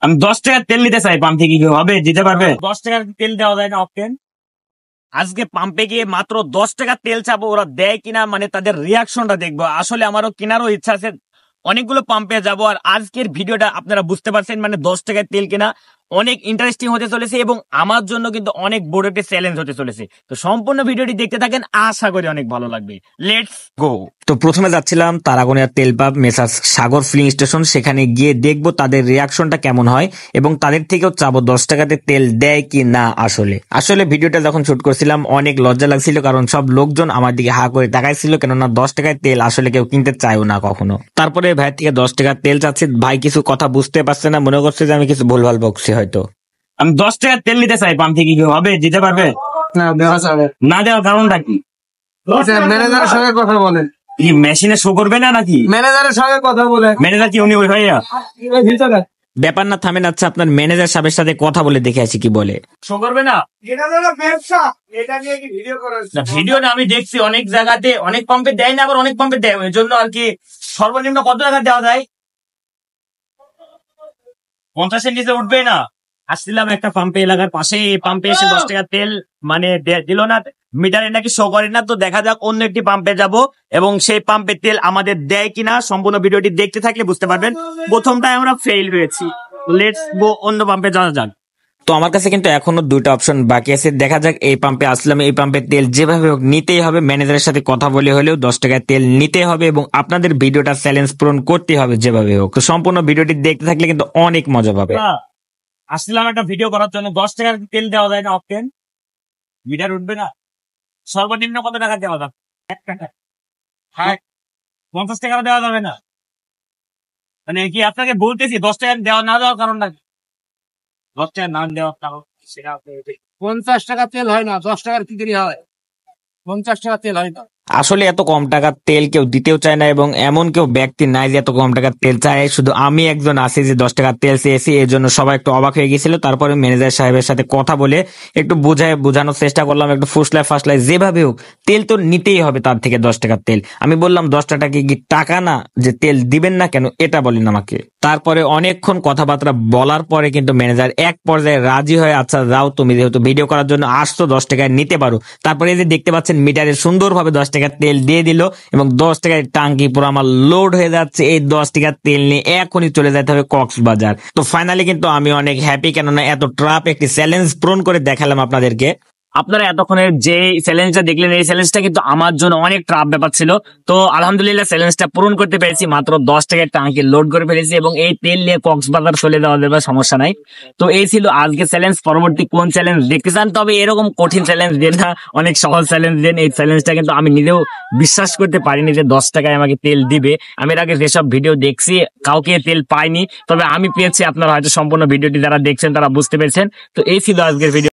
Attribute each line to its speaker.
Speaker 1: আমি 10 টাকার তেল নিতে চাই পাম্প থেকে, কি হবে? দিতে পারবে? 10 টাকার তেল দেওয়া যায় না অকটেন? আজকে পাম্পে গিয়ে মাত্র 10 টাকার তেল চাবো, ওরা দেয় কিনা, মানে তাদের রিয়াকশনটা দেখবো। আসলে আমারও কেনারও ইচ্ছা আছে, অনেকগুলো পাম্পে যাবো। আর আজকের ভিডিওটা আপনারা বুঝতে পারছেন, মানে 10 টাকার তেল কেনা অনেক ইন্টারেস্টিং হতে চলেছে এবং আমার জন্য কিন্তু অনেক বড় একটা চ্যালেঞ্জ হতে চলেছে। তো সম্পূর্ণ ভিডিওটি দেখতে থাকেন, আশা করি অনেক ভালো লাগবে। Let's go. তো প্রথমে যাচ্ছিলাম তারাগোনিয়া তেল পাম্প মেসার্স সাগর ফিলিং স্টেশন, সেখানে গিয়ে দেখবো তাদের রিয়াকশনটা কেমন হয় এবং তাদের থেকেও চাবো 10 টাকাতে তেল দেয় কি না। আসলে ভিডিওটা যখন শুট করছিলাম অনেক লজ্জা লাগছিল, কারণ সব লোকজন আমার দিকে হা করে তাকাইছিল, কেননা 10 টাকায় তেল আসলে কেউ কিনতে চায়ও না কখনো। তারপরে ভাই থেকে 10 টাকার তেল চাচ্ছি, ভাই কিছু কথা বুঝতে পারছে না, মনে করছে যে আমি কিছু ভুলভাল বকছি হয়তো। আমি 10 টাকার তেল নিতে চাই পাম্প থেকে, কি হবে? দিতে পারবে?
Speaker 2: না, দেওয়া যাবে
Speaker 1: না দেওয়ার কারণটা কি?
Speaker 2: ম্যানেজারের সঙ্গে কথা বলেন।
Speaker 1: কি মেশিনে শো করবে না নাকি?
Speaker 2: ম্যানেজারের সঙ্গে কথা বলেন।
Speaker 1: ম্যানেজার কি উনি ওই ভাইয়া? ব্যাপার না, থামেন। আচ্ছা, আপনার ম্যানেজার সাহেবের সাথে কথা বলে দেখে আসি কি বলে। শো করবে না?
Speaker 2: এটা হলো ব্যবসা, এটা নিয়ে কি ভিডিও করা হচ্ছে?
Speaker 1: ভিডিও না, আমি দেখছি অনেক জায়গাতে অনেক পাম্পে দেয় না, আবার অনেক পাম্পে দেয়। ওই জন্য আর কি সর্বনিম্ন কত টাকা দেওয়া যায়? 50-এর নিচে উঠবে না। আসছিলাম একটা পাম্পে, এলাকার পাশে, এই পাম্পে এসে 10 টাকার তেল মানে দিল না, মিটারে নাকি শো করে না। তো দেখা যাক অন্য একটি পাম্পে যাব এবং সেই পাম্পে তেল আমাদের দেয় কিনা। সম্পূর্ণ ভিডিওটি দেখতে থাকলে বুঝতে পারবেন। প্রথমটায় আমরা ফেল হয়েছি, লেটস গো অন্য পাম্পে যাওয়া যাক। তো আমার কাছে কিন্তু এখনো 2টা অপশন বাকি আছে, দেখা যাক। এই পাম্পে আসলাম, এই পাম্পের তেল যেভাবে হোক নিতেই হবে, ম্যানেজারের সাথে কথা বলে হলেও 10 টাকার তেল নিতে হবে এবং আপনাদের ভিডিওটা চ্যালেঞ্জ পূরণ করতে হবে যেভাবে হোক। তো সম্পূর্ণ ভিডিওটি দেখতে থাকলে কিন্তু অনেক মজা পাবে। আসলাম একটা ভিডিও করার জন্য, 10 টাকার তেল দেওয়া যায় না অকটেন? মিটার উঠবে না। সর্বনিম্ন কত টাকা দেওয়া যাবে? 1 টাকা। হ্যাঁ, 50 টাকা দেওয়া যাবে না? মানে কি আপনাকে বলতেছি 10 টাকা দেওয়া না দেওয়ার কারণটা কি? 10 টাকা না দেওয়ার কারণ সেটা আপনি
Speaker 2: 50 টাকা তেল হয় না, 10 টাকার কি করে হয়? 50 টাকা তেল হয় না।
Speaker 1: আসলে এত কম টাকার তেল কেউ দিতেও চায় না এবং এমন কেউ ব্যক্তি নাই যে এত কম টাকার তেল চায়। শুধু আমি একজন আছি যে 10 টাকার তেল চেয়েছি, এই জন্য সবাই একটু অবাক হয়ে গেছিল। তারপরে ম্যানেজার সাহেবের সাথে কথা বলে একটু বোঝানোর চেষ্টা করলাম, একটু ফুসলায় ফাসলায় যেভাবে হোক তেল তো নিতেই হবে তার থেকে 10 টাকার তেল। আমি বললাম 10 টাকা কি টাকা না, যে তেল দিবেন না কেন এটা বলেন আমাকে। তারপরে অনেকক্ষণ কথাবার্তা বলার পরে কিন্তু ম্যানেজার এক পর্যায়ে রাজি হয়ে, আচ্ছা যাও, তুমি যেহেতু ভিডিও করার জন্য আসছো 10 টাকায় নিতে পারো। তারপরে এই যে দেখতে পাচ্ছেন মিটারে সুন্দরভাবে 10 টাকার তেল দিয়ে দিল এবং 10 টাকায় টাঙ্কি পুরো আমার লোড হয়ে যাচ্ছে। এই 10 টাকার তেল নিয়ে এখনই চলে যেতে হবে কক্সবাজার। তো ফাইনালি কিন্তু আমি অনেক হ্যাপি, কেননা এত ট্রাপ একটি চ্যালেঞ্জ পূরণ করে দেখালাম আপনাদেরকে। আপনারা এতক্ষণের যে চ্যালেঞ্জটা দেখলেন, এই চ্যালেঞ্জটা কিন্তু আমার জন্য অনেক ট্রাপ ব্যাপার ছিল। তো আলহামদুলিল্লাহ চ্যালেঞ্জটা পূরণ করতে পেরেছি, মাত্র 10 টাকায় টাঙ্কি লোড করে ফেলেছি এবং এই তেল নিয়ে কক্সবাজার চলে যাওয়া যাবে, সমস্যা নাই। তো এই ছিল আজকে চ্যালেঞ্জ। পরবর্তী কোন চ্যালেঞ্জ দেখতে চান? তবে এরকম কঠিন চ্যালেঞ্জ দেন না, অনেক সহজ চ্যালেঞ্জ দেন। এই চ্যালেঞ্জটা কিন্তু আমি নিজেও বিশ্বাস করতে পারিনি যে 10 টাকায় আমাকে তেল দিবে। আমি এর আগে যেসব ভিডিও দেখছি কাউকে তেল পাইনি, তবে আমি পেয়েছি। আপনারা হয়তো সম্পূর্ণ ভিডিওটি যারা দেখছেন তারা বুঝতে পেরেছেন। তো এই ছিল আজকের ভিডিও।